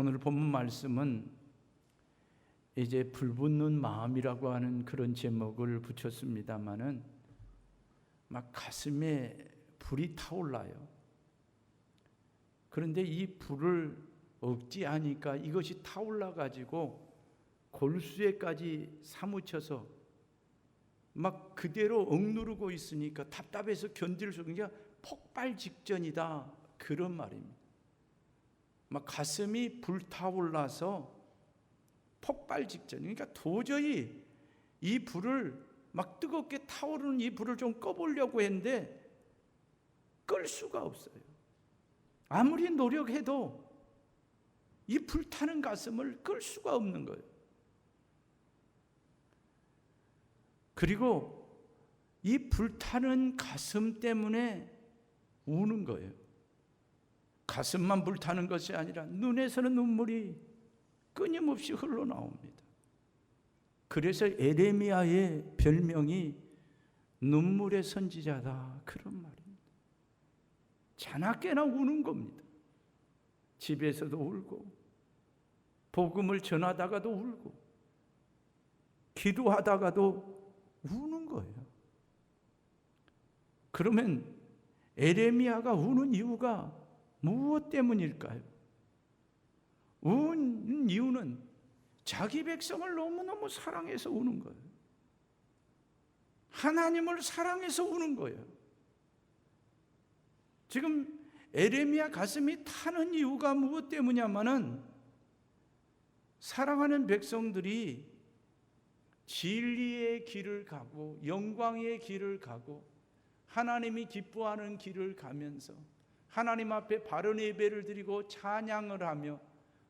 오늘 본문 말씀은 이제 불붙는 마음이라고 하는 그런 제목을 붙였습니다마는 막 가슴에 불이 타올라요. 그런데 이 불을 억제하니까 이것이 타올라 가지고 골수에까지 사무쳐서 막 그대로 억누르고 있으니까 답답해서 견딜 수 없는 게 폭발 직전이다, 그런 말입니다. 막 가슴이 불타올라서 폭발 직전. 그러니까 도저히 이 불을, 막 뜨겁게 타오르는 이 불을 좀 꺼보려고 했는데 끌 수가 없어요. 아무리 노력해도 이 불타는 가슴을 끌 수가 없는 거예요. 그리고 이 불타는 가슴 때문에 우는 거예요. 가슴만 불타는 것이 아니라 눈에서는 눈물이 끊임없이 흘러나옵니다. 그래서 에레미야의 별명이 눈물의 선지자다, 그런 말입니다. 자나깨나 우는 겁니다. 집에서도 울고, 복음을 전하다가도 울고, 기도하다가도 우는 거예요. 그러면 에레미야가 우는 이유가 무엇 때문일까요? 우는 이유는 자기 백성을 너무너무 사랑해서 우는 거예요. 하나님을 사랑해서 우는 거예요. 지금 에레미야 가슴이 타는 이유가 무엇 때문이냐면은 사랑하는 백성들이 진리의 길을 가고 영광의 길을 가고 하나님이 기뻐하는 길을 가면서 하나님 앞에 바른 예배를 드리고 찬양을 하며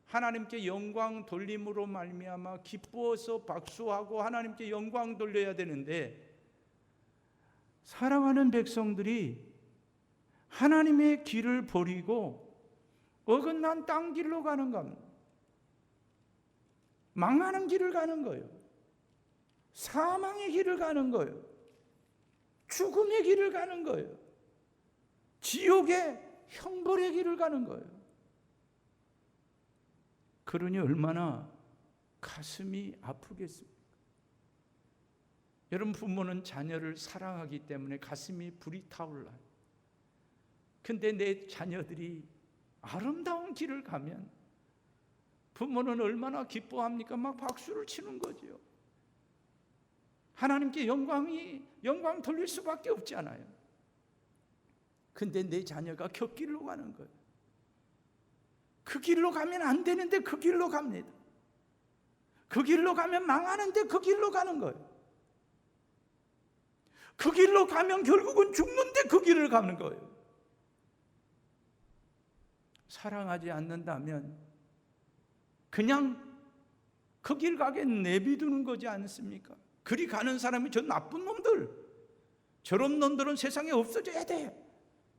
하나님께 영광 돌림으로 말미암아 기뻐서 박수하고 하나님께 영광 돌려야 되는데, 사랑하는 백성들이 하나님의 길을 버리고 어긋난 땅 길로 가는 겁니다. 망하는 길을 가는 거예요. 사망의 길을 가는 거예요. 죽음의 길을 가는 거예요. 지옥의 형벌의 길을 가는 거예요. 그러니 얼마나 가슴이 아프겠습니까? 여러분, 부모는 자녀를 사랑하기 때문에 가슴이 불이 타올라요. 근데 내 자녀들이 아름다운 길을 가면 부모는 얼마나 기뻐합니까? 막 박수를 치는 거죠. 하나님께 영광 돌릴 수밖에 없잖아요. 근데 내 자녀가 곁길로 가는 거예요. 그 길로 가면 안 되는데 그 길로 갑니다. 그 길로 가면 망하는데 그 길로 가는 거예요. 그 길로 가면 결국은 죽는데 그 길을 가는 거예요. 사랑하지 않는다면 그냥 그 길 가게 내비두는 거지 않습니까? 그리 가는 사람이 저 나쁜 놈들, 저런 놈들은 세상에 없어져야 돼,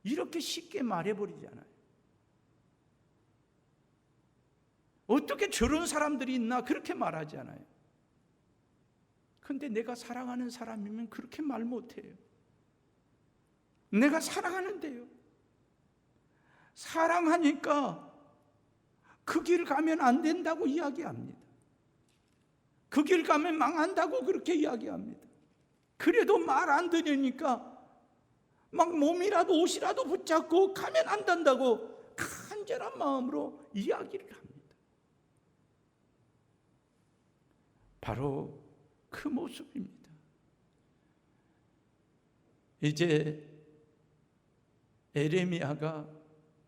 이렇게 쉽게 말해버리잖아요. 어떻게 저런 사람들이 있나 그렇게 말하지 않아요. 근데 내가 사랑하는 사람이면 그렇게 말 못해요. 내가 사랑하는데요. 사랑하니까 그 길 가면 안 된다고 이야기합니다. 그 길 가면 망한다고 그렇게 이야기합니다. 그래도 말 안 들으니까 막 몸이라도 옷이라도 붙잡고 가면 안 된다고 간절한 마음으로 이야기를 합니다. 바로 그 모습입니다. 이제 에레미야가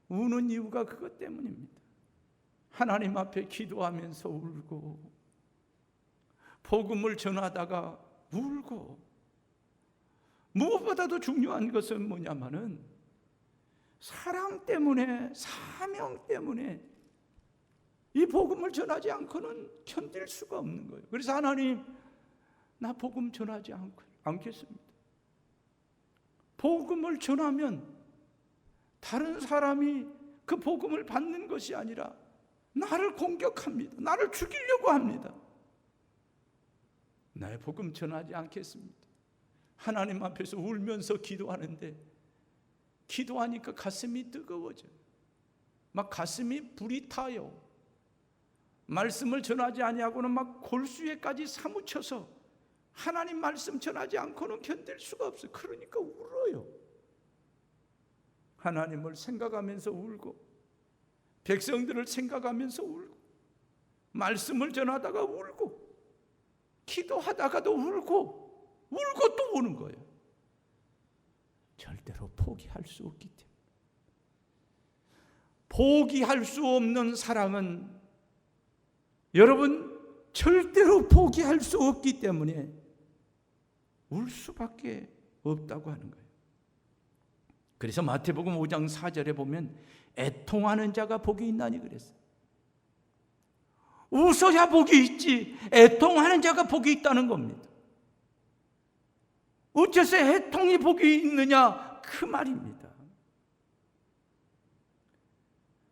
우는 이유가 그것 때문입니다. 하나님 앞에 기도하면서 울고, 복음을 전하다가 울고, 무엇보다도 중요한 것은 뭐냐면은 사랑 때문에, 사명 때문에 이 복음을 전하지 않고는 견딜 수가 없는 거예요. 그래서 하나님, 나 복음 전하지 않겠습니다. 복음을 전하면 다른 사람이 그 복음을 받는 것이 아니라 나를 공격합니다. 나를 죽이려고 합니다. 나의 복음 전하지 않겠습니다. 하나님 앞에서 울면서 기도하는데, 기도하니까 가슴이 뜨거워져요. 막 가슴이 불이 타요. 말씀을 전하지 아니하고는 막 골수에까지 사무쳐서 하나님 말씀 전하지 않고는 견딜 수가 없어요. 그러니까 울어요. 하나님을 생각하면서 울고, 백성들을 생각하면서 울고, 말씀을 전하다가 울고, 기도하다가도 울고, 울고 또 우는 거예요. 절대로 포기할 수 없기 때문에. 포기할 수 없는 사랑은 여러분 절대로 포기할 수 없기 때문에 울 수밖에 없다고 하는 거예요. 그래서 마태복음 5장 4절에 보면 애통하는 자가 복이 있나니 그랬어요. 웃어야 복이 있지, 애통하는 자가 복이 있다는 겁니다. 어째서 애통이 복이 있느냐, 그 말입니다.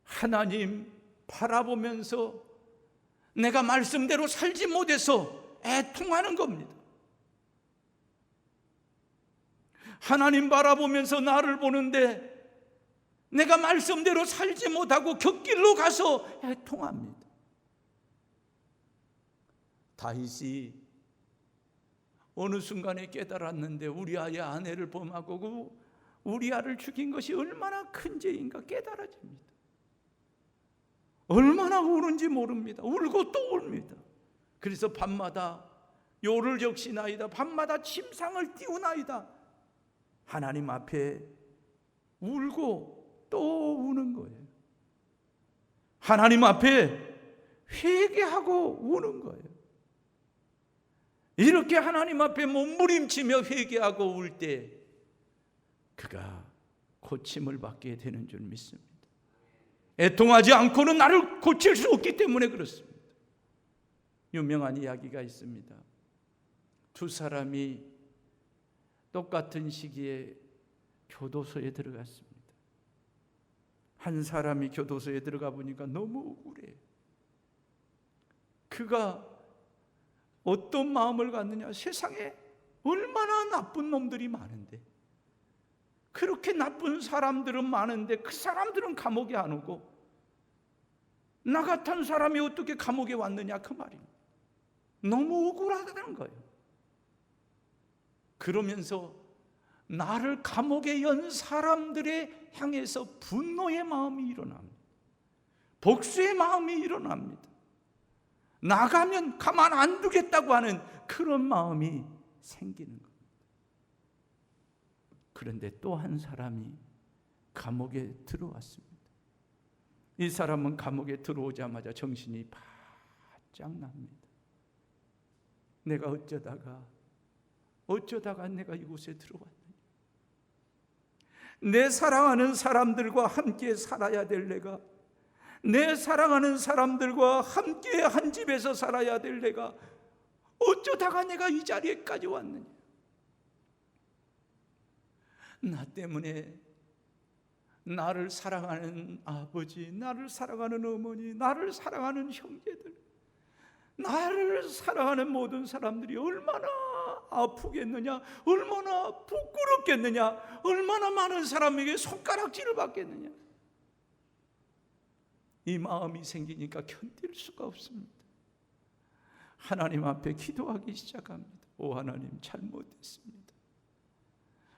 하나님 바라보면서 내가 말씀대로 살지 못해서 애통하는 겁니다. 하나님 바라보면서 나를 보는데 내가 말씀대로 살지 못하고 곁길로 가서 애통합니다. 다윗이 어느 순간에 깨달았는데 우리아의 아내를 범하고 우리아를 죽인 것이 얼마나 큰 죄인가 깨달아집니다. 얼마나 우는지 모릅니다. 울고 또 웁니다. 그래서 밤마다 요를 적시나이다, 밤마다 침상을 띄우나이다, 하나님 앞에 울고 또 우는 거예요. 하나님 앞에 회개하고 우는 거예요. 이렇게 하나님 앞에 몸부림치며 회개하고 울 때 그가 고침을 받게 되는 줄 믿습니다. 애통하지 않고는 나를 고칠 수 없기 때문에 그렇습니다. 유명한 이야기가 있습니다. 두 사람이 똑같은 시기에 교도소에 들어갔습니다. 한 사람이 교도소에 들어가 보니까 너무 억울해요. 그가 어떤 마음을 갖느냐, 세상에 얼마나 나쁜 놈들이 많은데, 그렇게 나쁜 사람들은 많은데 그 사람들은 감옥에 안 오고 나 같은 사람이 어떻게 감옥에 왔느냐, 그 말입니다. 너무 억울하다는 거예요. 그러면서 나를 감옥에 연 사람들에 향해서 분노의 마음이 일어납니다. 복수의 마음이 일어납니다. 나가면 가만 안 두겠다고 하는 그런 마음이 생기는 겁니다. 그런데 또 한 사람이 감옥에 들어왔습니다. 이 사람은 감옥에 들어오자마자 정신이 바짝 납니다. 내가 어쩌다가 내가 이곳에 들어왔느냐. 내 사랑하는 사람들과 함께 살아야 될 내가, 내 사랑하는 사람들과 함께 한 집에서 살아야 될 내가 어쩌다가 내가 이 자리에까지 왔느냐. 나 때문에 나를 사랑하는 아버지, 나를 사랑하는 어머니, 나를 사랑하는 형제들, 나를 사랑하는 모든 사람들이 얼마나 아프겠느냐, 얼마나 부끄럽겠느냐, 얼마나 많은 사람에게 손가락질을 받겠느냐. 이 마음이 생기니까 견딜 수가 없습니다. 하나님 앞에 기도하기 시작합니다. 오 하나님, 잘못됐습니다.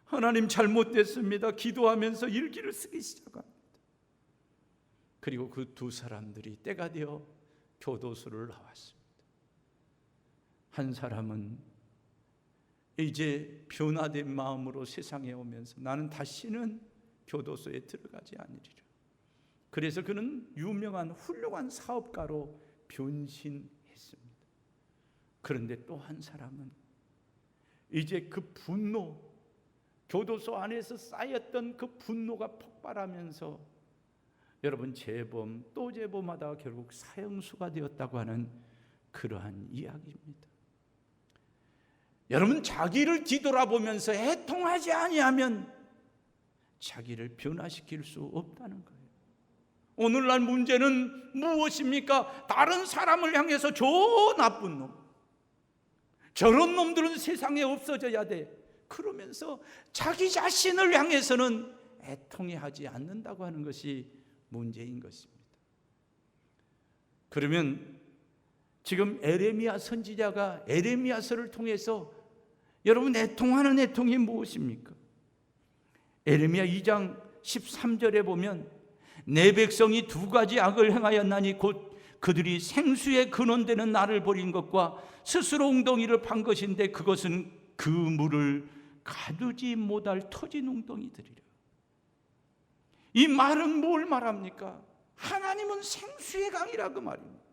하나님, 잘못됐습니다. 기도하면서 일기를 쓰기 시작합니다. 그리고 그 두 사람들이 때가 되어 교도소를 나왔습니다. 한 사람은 이제 변화된 마음으로 세상에 오면서 나는 다시는 교도소에 들어가지 않으리라. 그래서 그는 유명한 훌륭한 사업가로 변신했습니다. 그런데 또 한 사람은 이제 그 분노, 교도소 안에서 쌓였던 그 분노가 폭발하면서 여러분 재범 또 재범하다가 결국 사형수가 되었다고 하는 그러한 이야기입니다. 여러분, 자기를 뒤돌아보면서 애통하지 아니하면 자기를 변화시킬 수 없다는 거예요. 오늘날 문제는 무엇입니까? 다른 사람을 향해서 저 나쁜 놈, 저런 놈들은 세상에 없어져야 돼, 그러면서 자기 자신을 향해서는 애통해 하지 않는다고 하는 것이 문제인 것입니다. 그러면 지금 에레미야 선지자가 에레미야서를 통해서 여러분 애통하는 애통이 무엇입니까? 에레미야 2장 13절에 보면 내 백성이 두 가지 악을 행하였나니 곧 그들이 생수의 근원되는 나를 버린 것과 스스로 웅덩이를 판 것인데 그것은 그 물을 가두지 못할 터진 웅덩이들이라. 이 말은 뭘 말합니까? 하나님은 생수의 강이라 그 말입니다.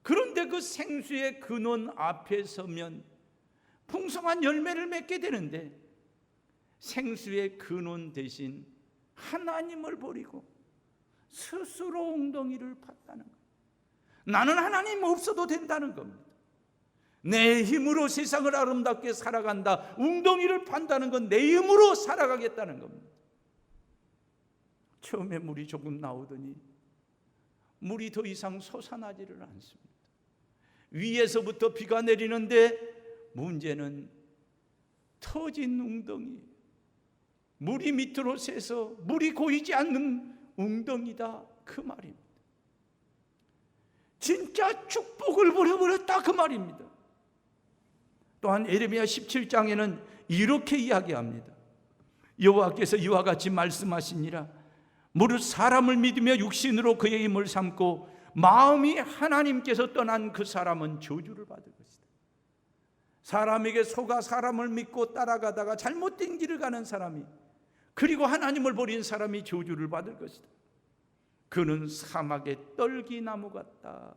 그런데 그 생수의 근원 앞에 서면 풍성한 열매를 맺게 되는데 생수의 근원 대신 하나님을 버리고 스스로 웅덩이를 팠다는 거예요. 나는 하나님 없어도 된다는 겁니다. 내 힘으로 세상을 아름답게 살아간다. 웅덩이를 판다는 건 내 힘으로 살아가겠다는 겁니다. 처음에 물이 조금 나오더니 물이 더 이상 솟아나지를 않습니다. 위에서부터 비가 내리는데 문제는 터진 웅덩이, 물이 밑으로 새서 물이 고이지 않는 웅덩이다 그 말입니다. 진짜 축복을 버려버렸다 그 말입니다. 또한 에레미야 17장에는 이렇게 이야기합니다. 여호와께서 이와 같이 말씀하시니라. 무릇 사람을 믿으며 육신으로 그의 힘을 삼고 마음이 하나님께서 떠난 그 사람은 저주를 받을 것이다. 사람에게 속아 사람을 믿고 따라가다가 잘못된 길을 가는 사람이, 그리고 하나님을 버린 사람이 저주를 받을 것이다. 그는 사막의 떨기나무 같다.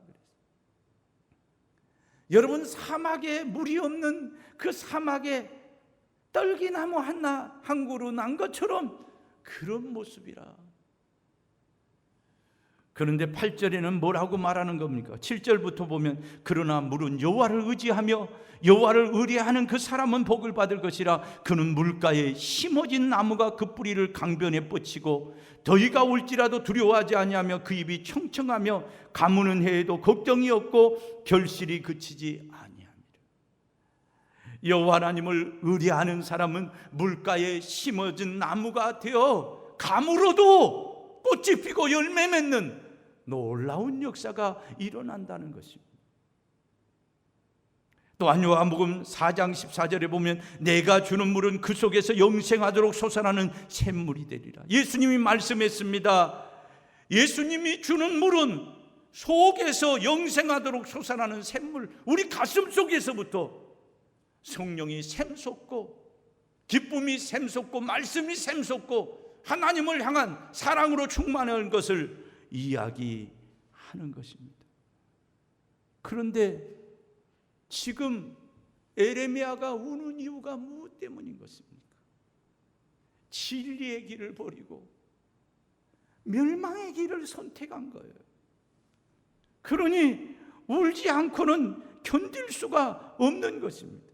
여러분, 사막에 물이 없는 그 사막에 떨기나무 하나 한 그루 난 것처럼 그런 모습이라. 그런데 8절에는 뭐라고 말하는 겁니까? 7절부터 보면 그러나 물은 여호와를 의지하며 여호와를 의뢰하는 그 사람은 복을 받을 것이라. 그는 물가에 심어진 나무가 그 뿌리를 강변에 뻗치고 더위가 올지라도 두려워하지 아니하며 그 입이 청청하며 가무는 해에도 걱정이 없고 결실이 그치지 아니하니라. 여호와 하나님을 의뢰하는 사람은 물가에 심어진 나무가 되어 가물어도 꽃이 피고 열매 맺는 놀라운 역사가 일어난다는 것입니다. 또한 요한복음 4장 14절에 보면 내가 주는 물은 그 속에서 영생하도록 솟아나는 샘물이 되리라. 예수님이 말씀했습니다. 예수님이 주는 물은 속에서 영생하도록 솟아나는 샘물, 우리 가슴 속에서부터 성령이 샘솟고 기쁨이 샘솟고 말씀이 샘솟고 하나님을 향한 사랑으로 충만한 것을 이야기하는 것입니다. 그런데 지금 에레미야가 우는 이유가 무엇 때문인 것입니까? 진리의 길을 버리고 멸망의 길을 선택한 거예요. 그러니 울지 않고는 견딜 수가 없는 것입니다.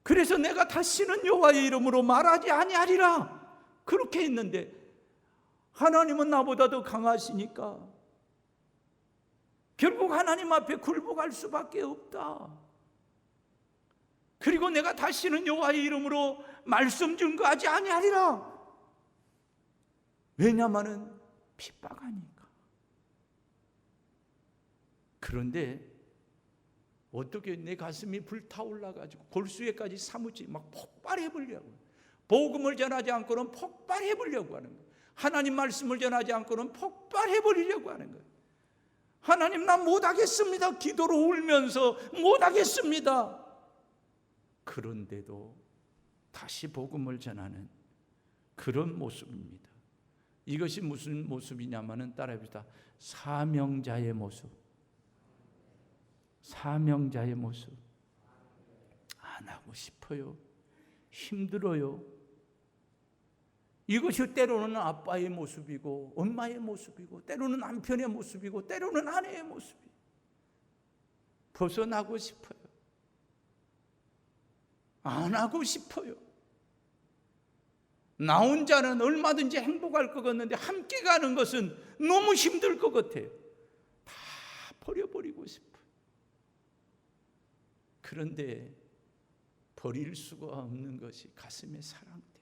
그래서 내가 다시는 여호와의 이름으로 말하지 아니하리라 그렇게 했는데 하나님은 나보다 더 강하시니까 결국 하나님 앞에 굴복할 수밖에 없다. 그리고 내가 다시는 여호와의 이름으로 말씀 증거하지 아니하리라. 왜냐하면 핍박하니까. 그런데 어떻게 내 가슴이 불타올라가지고 골수에까지 사무치 막 폭발해보려고, 복음을 전하지 않고는 폭발해보려고 하는 거예요. 하나님 말씀을 전하지 않고는 폭발해버리려고 하는 거예요. 하나님, 나 못하겠습니다. 기도로 울면서 못하겠습니다. 그런데도 다시 복음을 전하는 그런 모습입니다. 이것이 무슨 모습이냐면은 따라해봅시다. 사명자의 모습. 사명자의 모습. 안 하고 싶어요. 힘들어요. 이것이 때로는 아빠의 모습이고 엄마의 모습이고 때로는 남편의 모습이고 때로는 아내의 모습이에요. 벗어나고 싶어요. 안 하고 싶어요. 나 혼자는 얼마든지 행복할 것 같는데 함께 가는 것은 너무 힘들 것 같아요. 다 버려버리고 싶어요. 그런데 버릴 수가 없는 것이 가슴의 사랑 때문에.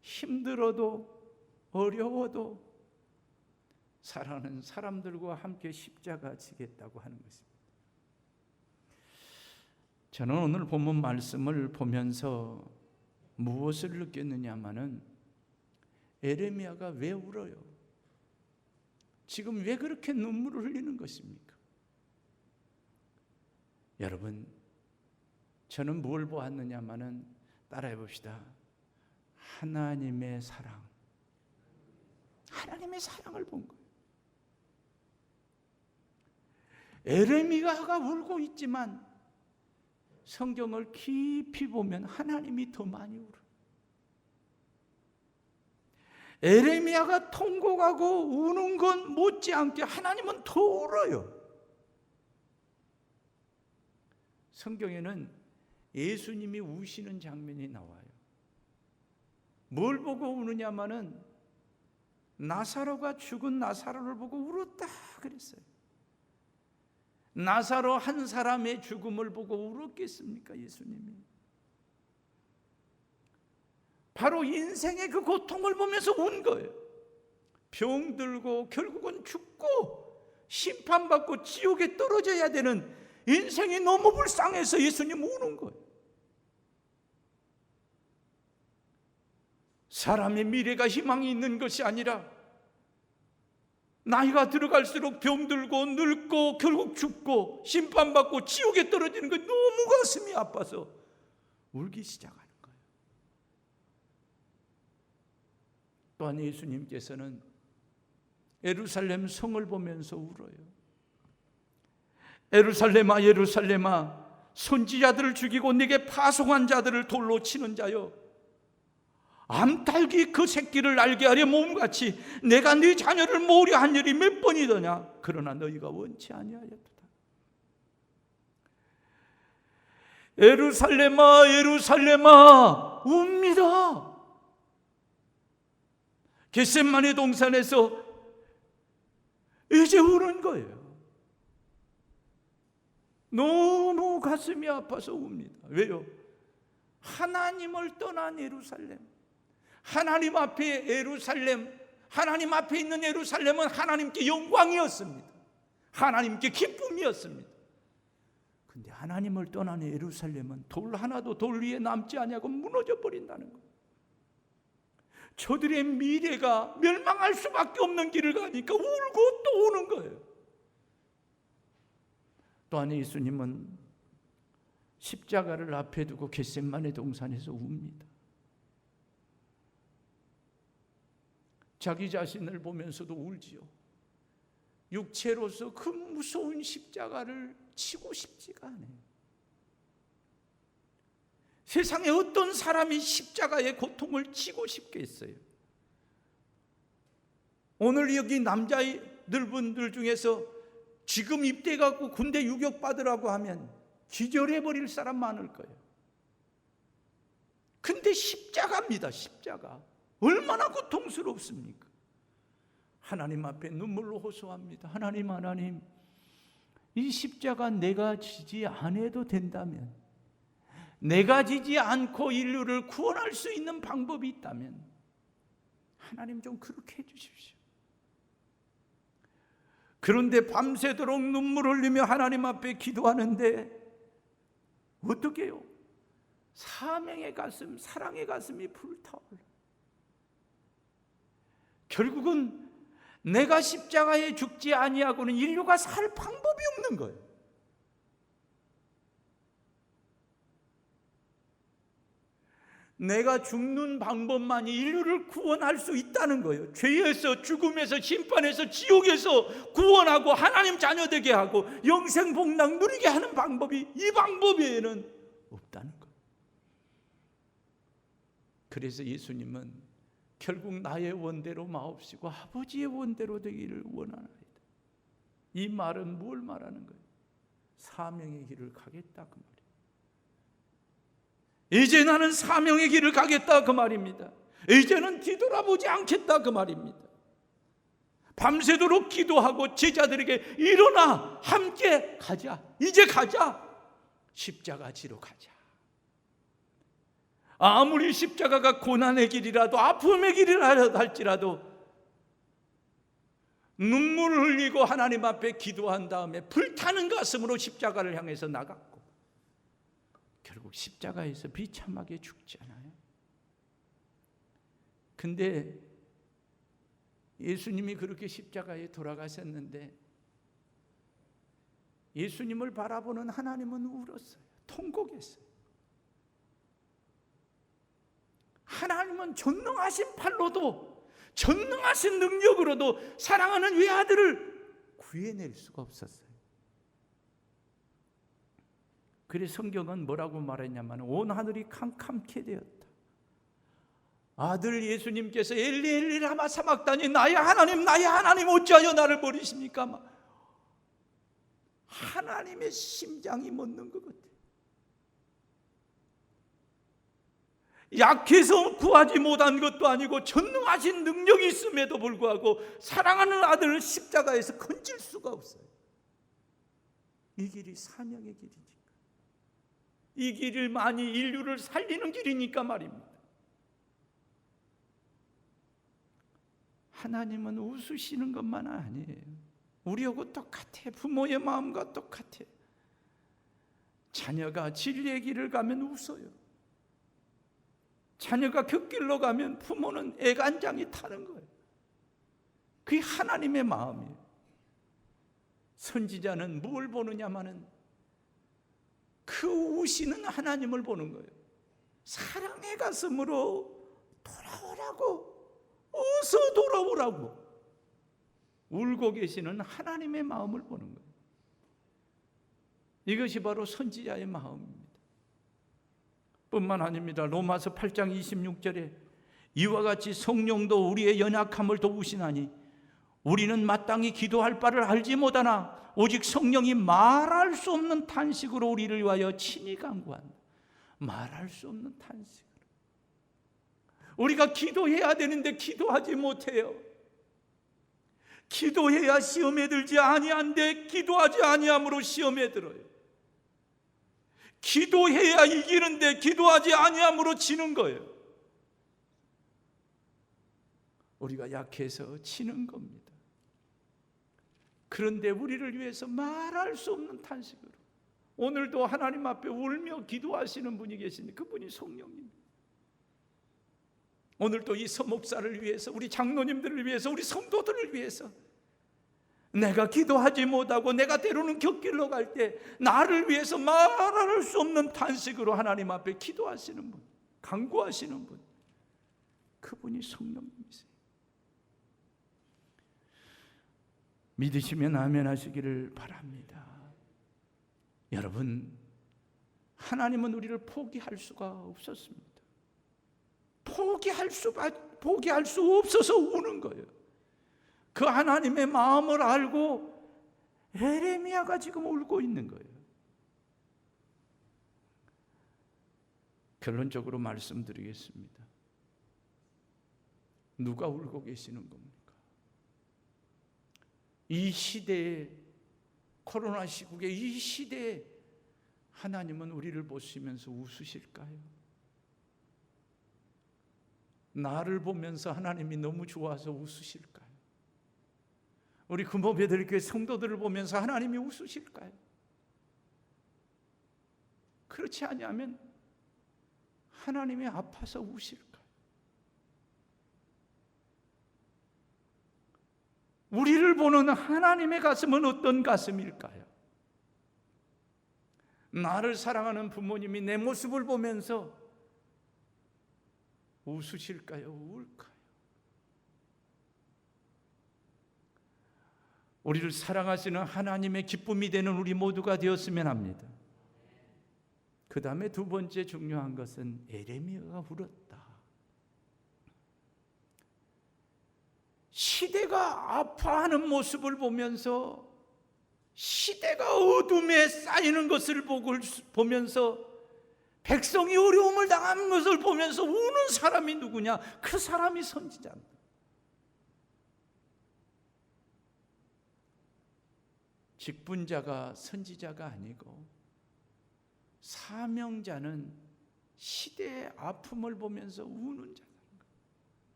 힘들어도 어려워도 사랑하는 사람들과 함께 십자가 지겠다고 하는 것입니다. 저는 오늘 본문 말씀을 보면서 무엇을 느꼈느냐면은 에레미야가 왜 울어요? 지금 왜 그렇게 눈물을 흘리는 것입니까? 여러분, 저는 뭘 보았느냐면은 따라해 봅시다. 하나님의 사랑. 하나님의 사랑을 본 거예요. 에레미야가 울고 있지만 성경을 깊이 보면 하나님이 더 많이 울어요. 에레미야가 통곡하고 우는 건 못지않게 하나님은 더 울어요. 성경에는 예수님이 우시는 장면이 나와요. 뭘 보고 우느냐면은 나사로가 죽은 나사로를 보고 울었다 그랬어요. 나사로 한 사람의 죽음을 보고 울었겠습니까? 예수님이 바로 인생의 그 고통을 보면서 운 거예요. 병들고 결국은 죽고 심판받고 지옥에 떨어져야 되는 인생이 너무 불쌍해서 예수님 우는 거예요. 사람의 미래가 희망이 있는 것이 아니라 나이가 들어갈수록 병들고 늙고 결국 죽고 심판받고 지옥에 떨어지는 게 너무 가슴이 아파서 울기 시작하는 거예요. 또한 예수님께서는 예루살렘 성을 보면서 울어요. 예루살렘아 예루살렘아 선지자들을 죽이고 네게 파송한 자들을 돌로 치는 자여, 암탉이 그 새끼를 날게 하려 몸같이 내가 네 자녀를 모으려 한 일이 몇 번이더냐. 그러나 너희가 원치 아니하였도다. 예루살렘아 예루살렘아 웁니다. 겟세마네 동산에서 이제 우는 거예요. 너무 가슴이 아파서 웁니다. 왜요? 하나님을 떠난 예루살렘, 하나님 앞에 예루살렘, 하나님 앞에 있는 예루살렘은 하나님께 영광이었습니다. 하나님께 기쁨이었습니다. 근데 하나님을 떠난 예루살렘은 돌 하나도 돌 위에 남지 아니하고 무너져 버린다는 거예요. 저들의 미래가 멸망할 수밖에 없는 길을 가니까 울고 또 우는 거예요. 또한 예수님은 십자가를 앞에 두고 겟세마네 동산에서 웁니다. 자기 자신을 보면서도 울지요. 육체로서 그 무서운 십자가를 치고 싶지가 않아요. 세상에 어떤 사람이 십자가의 고통을 치고 싶겠어요? 오늘 여기 남자들분들 중에서 지금 입대해갖고 군대 유격 받으라고 하면 기절해버릴 사람 많을 거예요. 근데 십자가입니다. 십자가 얼마나 고통스럽습니까? 하나님 앞에 눈물로 호소합니다. 하나님 이 십자가 내가 지지 않아도 된다면, 내가 지지 않고 인류를 구원할 수 있는 방법이 있다면 하나님 좀 그렇게 해주십시오. 그런데 밤새도록 눈물 흘리며 하나님 앞에 기도하는데 어떻게 해요? 사명의 가슴, 사랑의 가슴이 불타올라. 결국은 내가 십자가에 죽지 아니하고는 인류가 살 방법이 없는 거예요. 내가 죽는 방법만이 인류를 구원할 수 있다는 거예요. 죄에서, 죽음에서, 심판에서, 지옥에서 구원하고 하나님 자녀 되게 하고 영생 복락 누리게 하는 방법이 이 방법 외에는 없다는 거예요. 그래서 예수님은 결국 나의 원대로 마옵시고 아버지의 원대로 되기를 원하나이다. 이 말은 뭘 말하는 거예요? 사명의 길을 가겠다 그 말이에요. 이제 나는 사명의 길을 가겠다 그 말입니다. 이제는 뒤돌아보지 않겠다 그 말입니다. 밤새도록 기도하고 제자들에게 일어나 함께 가자, 이제 가자, 십자가 지러 가자. 아무리 십자가가 고난의 길이라도 아픔의 길이라 할지라도 눈물을 흘리고 하나님 앞에 기도한 다음에 불타는 가슴으로 십자가를 향해서 나갔고 결국 십자가에서 비참하게 죽잖아요. 근데 예수님이 그렇게 십자가에 돌아가셨는데 예수님을 바라보는 하나님은 울었어요. 통곡했어요. 하나님은 전능하신 팔로도 전능하신 능력으로도 사랑하는 외아들을 구해낼 수가 없었어요. 그래서 성경은 뭐라고 말했냐면 온 하늘이 캄캄케 되었다. 아들 예수님께서 엘리 엘리 라마 사막다니 나의 하나님 어찌하여 나를 버리십니까? 하나님의 심장이 멎는 것 같아요. 약해서 구하지 못한 것도 아니고 전능하신 능력이 있음에도 불구하고 사랑하는 아들을 십자가에서 건질 수가 없어요. 이 길이 사명의 길이니까, 이 길만이 인류를 살리는 길이니까 말입니다. 하나님은 웃으시는 것만 아니에요. 우리하고 똑같아. 부모의 마음과 똑같아. 자녀가 진리의 길을 가면 웃어요. 자녀가 곁길로 가면 부모는 애간장이 타는 거예요. 그게 하나님의 마음이에요. 선지자는 뭘 보느냐마는 그 우시는 하나님을 보는 거예요. 사랑의 가슴으로 돌아오라고, 어서 돌아오라고 울고 계시는 하나님의 마음을 보는 거예요. 이것이 바로 선지자의 마음입니다. 뿐만 아닙니다. 로마서 8장 26절에 이와 같이 성령도 우리의 연약함을 도우시나니 우리는 마땅히 기도할 바를 알지 못하나 오직 성령이 말할 수 없는 탄식으로 우리를 위하여 친히 간구한다. 말할 수 없는 탄식으로. 우리가 기도해야 되는데 기도하지 못해요. 기도해야 시험에 들지 아니한데 기도하지 아니함으로 시험에 들어요. 기도해야 이기는데 기도하지 아니함으로 지는 거예요. 우리가 약해서 지는 겁니다. 그런데 우리를 위해서 말할 수 없는 탄식으로 오늘도 하나님 앞에 울며 기도하시는 분이 계신데 그분이 성령입니다. 오늘도 이 서목사를 위해서, 우리 장로님들을 위해서, 우리 성도들을 위해서 내가 기도하지 못하고 내가 때로는 곁길로 갈 때 나를 위해서 말할 수 없는 탄식으로 하나님 앞에 기도하시는 분, 간구하시는 분, 그분이 성령님이세요. 믿으시면 아멘 하시기를 바랍니다. 여러분, 하나님은 우리를 포기할 수가 없었습니다. 포기할 수 없어서 우는 거예요. 그 하나님의 마음을 알고 에레미야가 지금 울고 있는 거예요. 결론적으로 말씀드리겠습니다. 누가 울고 계시는 겁니까? 이 시대에, 코로나 시국에 이 시대에 하나님은 우리를 보시면서 웃으실까요? 나를 보면서 하나님이 너무 좋아서 웃으실까요? 우리 금호배들교회 성도들을 보면서 하나님이 웃으실까요? 그렇지 아니하면 하나님이 아파서 우실까요? 우리를 보는 하나님의 가슴은 어떤 가슴일까요? 나를 사랑하는 부모님이 내 모습을 보면서 웃으실까요? 울까요? 우리를 사랑하시는 하나님의 기쁨이 되는 우리 모두가 되었으면 합니다. 그 다음에 두 번째 중요한 것은 에레미야가 울었다. 시대가 아파하는 모습을 보면서, 시대가 어둠에 쌓이는 것을 보면서, 백성이 어려움을 당하는 것을 보면서 우는 사람이 누구냐? 그 사람이 선지자입니다. 직분자가 선지자가 아니고 사명자는 시대의 아픔을 보면서 우는 자다.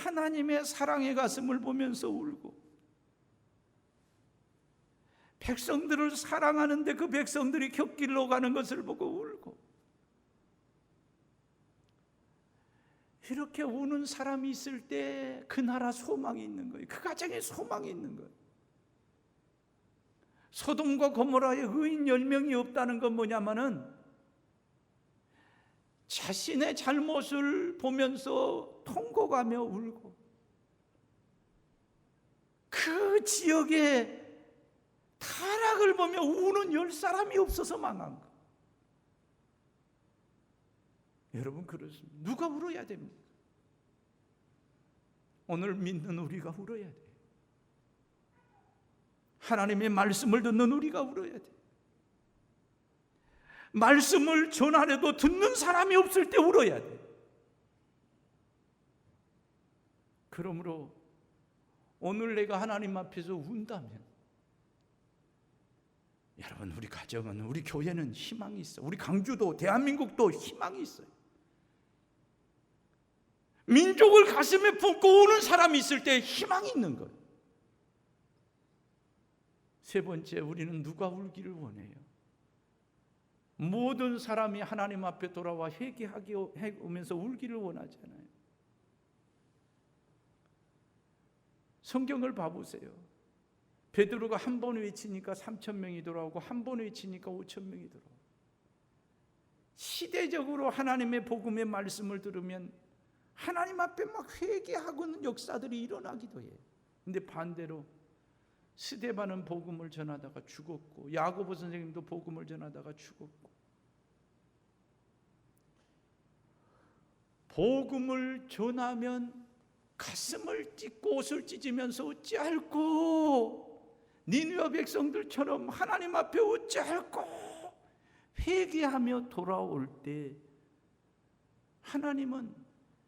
하나님의 사랑의 가슴을 보면서 울고, 백성들을 사랑하는데 그 백성들이 곁길로 가는 것을 보고 울고, 이렇게 우는 사람이 있을 때 그 나라 소망이 있는 거예요. 그 가정에 소망이 있는 거예요. 소돔과 고모라에 의인 10명이 없다는 건 뭐냐면은 자신의 잘못을 보면서 통곡하며 울고, 그 지역에 타락을 보며 우는 10사람이 없어서 망한 거. 여러분, 그렇습니다. 누가 울어야 됩니까? 오늘 믿는 우리가 울어야 돼요. 하나님의 말씀을 듣는 우리가 울어야 돼요. 말씀을 전하려도 듣는 사람이 없을 때 울어야 돼요. 그러므로 오늘 내가 하나님 앞에서 운다면, 여러분, 우리 가정은, 우리 교회는 희망이 있어. 우리 강주도, 대한민국도 희망이 있어요. 민족을 가슴에 품고 우는 사람이 있을 때 희망이 있는 거예요. 세 번째, 우리는 누가 울기를 원해요? 모든 사람이 하나님 앞에 돌아와 회개하면서 울기를 원하잖아요. 성경을 봐보세요. 베드로가 한 번 외치니까 3,000명이 돌아오고, 한 번 외치니까 5,000명이 돌아오고. 시대적으로 하나님의 복음의 말씀을 들으면 하나님 앞에 막 회개하고는 역사들이 일어나기도 해요. 근데 반대로 스데반은 복음을 전하다가 죽었고, 야고보 선생님도 복음을 전하다가 죽었고. 복음을 전하면 가슴을 찢고 옷을 찢으면서 어찌할꼬, 니느웨 백성들처럼 하나님 앞에 어찌할꼬 회개하며 돌아올 때 하나님은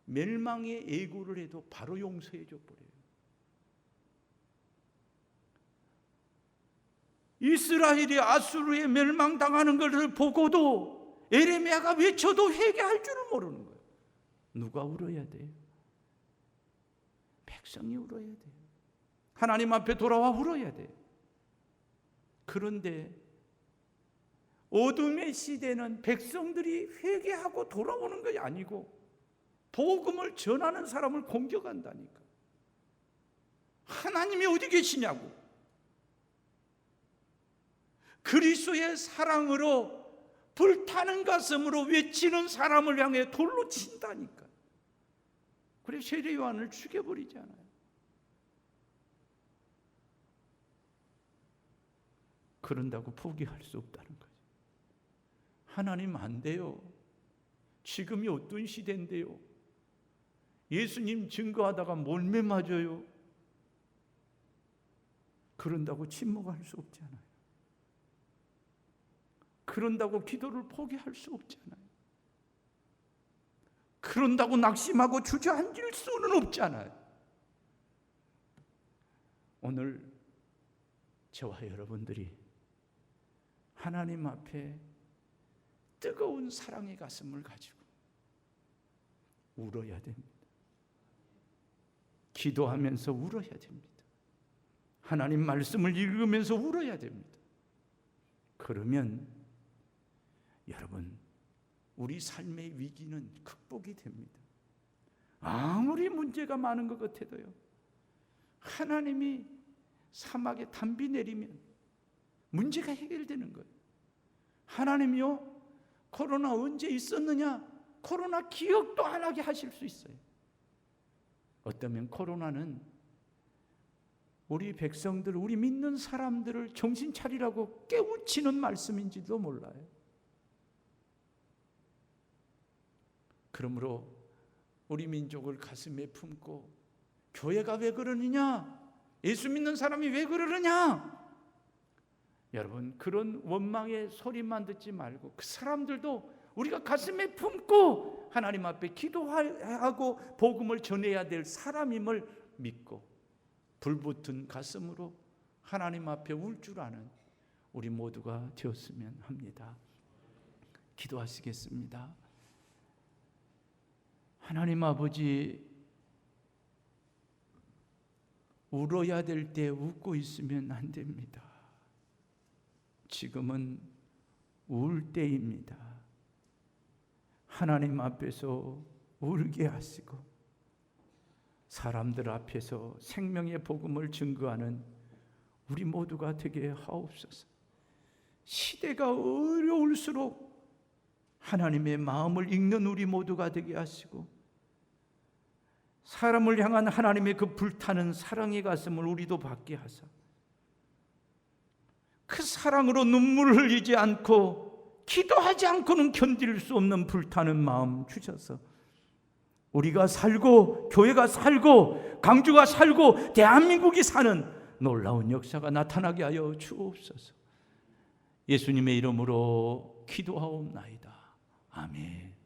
멸망의 예고를 해도 바로 용서해 줘 버려요. 이스라엘이 아수르에 멸망당하는 것을 보고도 에레미야가 외쳐도 회개할 줄을 모르는 거예요. 누가 울어야 돼요? 백성이 울어야 돼요. 하나님 앞에 돌아와 울어야 돼요. 그런데 어둠의 시대는 백성들이 회개하고 돌아오는 것이 아니고 복음을 전하는 사람을 공격한다니까. 하나님이 어디 계시냐고. 그리스도의 사랑으로 불타는 가슴으로 외치는 사람을 향해 돌로 친다니까. 그래 세례 요한을 죽여버리잖아요. 그런다고 포기할 수 없다는 거죠. 하나님 안 돼요. 지금이 어떤 시대인데요. 예수님 증거하다가 몰매 맞아요. 그런다고 침묵할 수 없잖아요. 그런다고 기도를 포기할 수 없잖아요. 그런다고 낙심하고 주저앉을 수는 없잖아요. 오늘 저와 여러분들이 하나님 앞에 뜨거운 사랑의 가슴을 가지고 울어야 됩니다. 기도하면서 울어야 됩니다. 하나님 말씀을 읽으면서 울어야 됩니다. 그러면 여러분, 우리 삶의 위기는 극복이 됩니다. 아무리 문제가 많은 것 같아도요, 하나님이 사막에 단비 내리면 문제가 해결되는 거예요. 하나님이요, 코로나 언제 있었느냐? 코로나 기억도 안 하게 하실 수 있어요. 어쩌면 코로나는 우리 백성들, 우리 믿는 사람들을 정신 차리라고 깨우치는 말씀인지도 몰라요. 그러므로 우리 민족을 가슴에 품고, 교회가 왜 그러느냐? 예수 믿는 사람이 왜 그러느냐? 여러분, 그런 원망의 소리만 듣지 말고 그 사람들도 우리가 가슴에 품고 하나님 앞에 기도하고 복음을 전해야 될 사람임을 믿고 불붙은 가슴으로 하나님 앞에 울 줄 아는 우리 모두가 되었으면 합니다. 기도하시겠습니다. 하나님 아버지, 울어야 될 때 웃고 있으면 안 됩니다. 지금은 울 때입니다. 하나님 앞에서 울게 하시고 사람들 앞에서 생명의 복음을 증거하는 우리 모두가 되게 하옵소서. 시대가 어려울수록 하나님의 마음을 읽는 우리 모두가 되게 하시고 사람을 향한 하나님의 그 불타는 사랑의 가슴을 우리도 받게 하사 그 사랑으로 눈물을 흘리지 않고 기도하지 않고는 견딜 수 없는 불타는 마음 주셔서 우리가 살고 교회가 살고 강주가 살고 대한민국이 사는 놀라운 역사가 나타나게 하여 주옵소서. 예수님의 이름으로 기도하옵나이다. 아멘.